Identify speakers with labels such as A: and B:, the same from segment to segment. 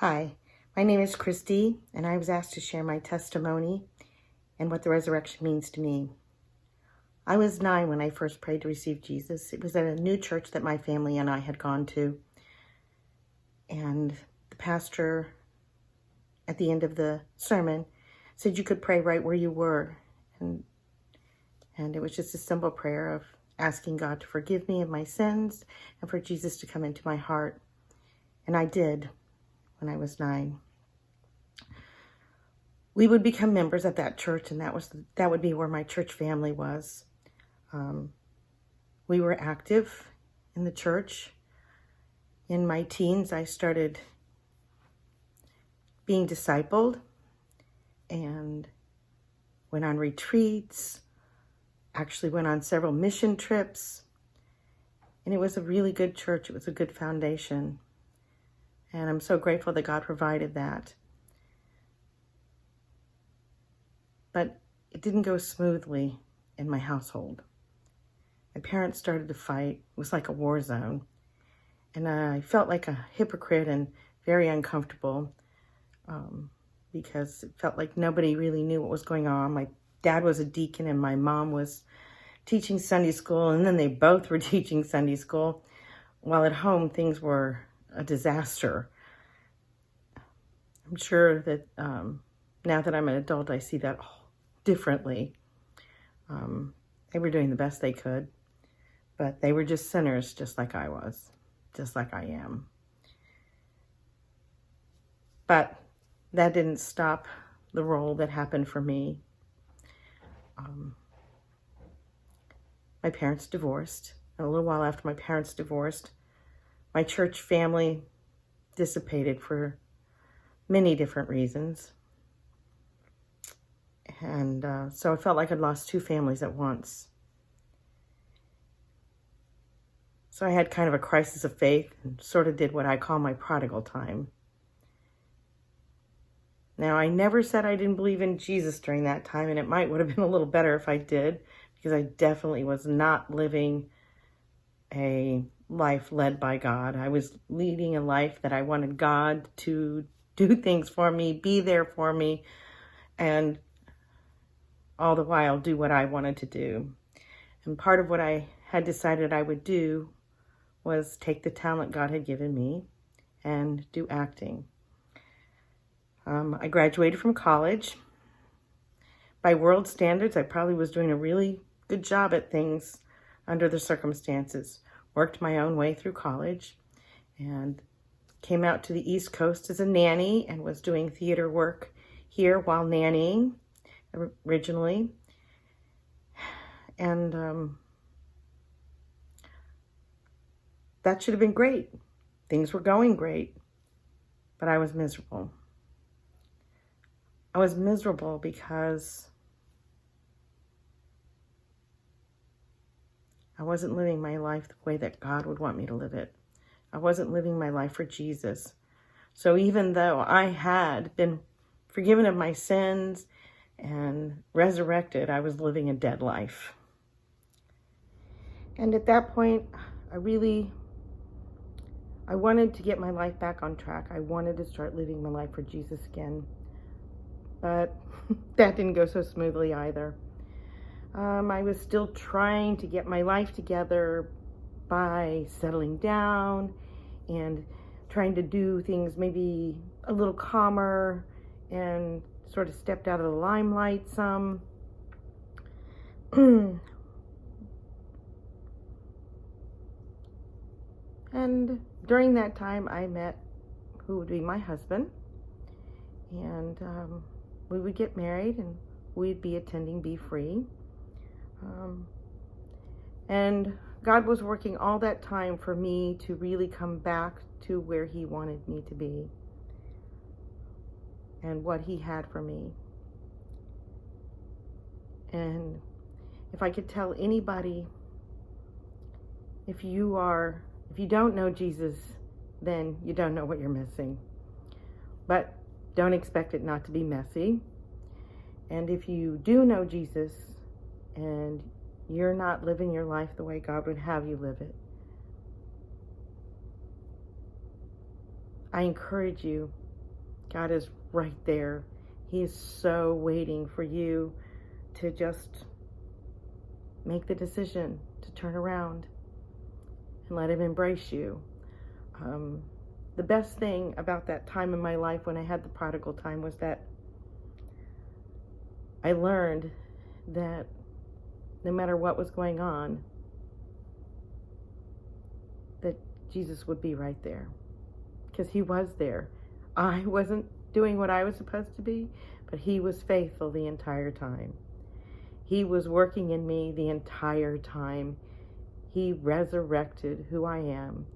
A: Hi, my name is Christi, and I was asked to share my testimony and what the resurrection means to me. I was 9 when I first prayed to receive Jesus. It was at a new church that my family and I had gone to. And the pastor, at the end of the sermon, said you could pray right where you were. And it was just a simple prayer of asking God to forgive me of my sins and for Jesus to come into my heart. And I did when I was 9. We would become members at that church, and that would be where my church family was. We were active in the church. In my teens, I started being discipled and went on retreats, actually went on several mission trips, and it was a really good church. It was a good foundation, and I'm so grateful that God provided that. But it didn't go smoothly in my household. My parents started to fight. It was like a war zone. And I felt like a hypocrite and very uncomfortable because it felt like nobody really knew what was going on. My dad was a deacon and my mom was teaching Sunday school, and then they both were teaching Sunday school, while at home things were a disaster. I'm sure that now that I'm an adult, I see that differently. They were doing the best they could, but they were just sinners, just like I was, just like I am. But that didn't stop the role that happened for me. My parents divorced, and a little while after my parents divorced, my church family dissipated for many different reasons. And so I felt like I'd lost 2 families at once. So I had kind of a crisis of faith and sort of did what I call my prodigal time. Now, I never said I didn't believe in Jesus during that time, and it would have been a little better if I did, because I definitely was not living a life led by God. I was leading a life that I wanted God to do things for me, be there for me, and all the while do what I wanted to do. And part of what I had decided I would do was take the talent God had given me and do acting. I graduated from college. By world standards, I probably was doing a really good job at things under the circumstances. Worked my own way through college and came out to the East Coast as a nanny and was doing theater work here while nannying originally. And that should have been great. Things were going great, but I was miserable. I was miserable because I wasn't living my life the way that God would want me to live it. I wasn't living my life for Jesus. So even though I had been forgiven of my sins and resurrected, I was living a dead life. And at that point, I wanted to get my life back on track. I wanted to start living my life for Jesus again. But that didn't go so smoothly either. I was still trying to get my life together by settling down and trying to do things maybe a little calmer and sort of stepped out of the limelight some. And during that time, I met who would be my husband, and we would get married and we'd be attending Be Free. And God was working all that time for me to really come back to where He wanted me to be and what He had for me. And if I could tell anybody, if you don't know Jesus, then you don't know what you're missing. But don't expect it not to be messy. And if you do know Jesus and you're not living your life the way God would have you live it, I encourage you God is right there. He is so waiting for you to just make the decision to turn around and let him embrace you. The best thing about that time in my life when I had the prodigal time was that I learned that no matter what was going on, that Jesus would be right there, because he was there. I wasn't doing what I was supposed to be, but he was faithful the entire time. He was working in me the entire time. He resurrected who I am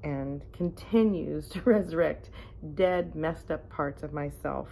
A: and continues to resurrect dead, messed up parts of myself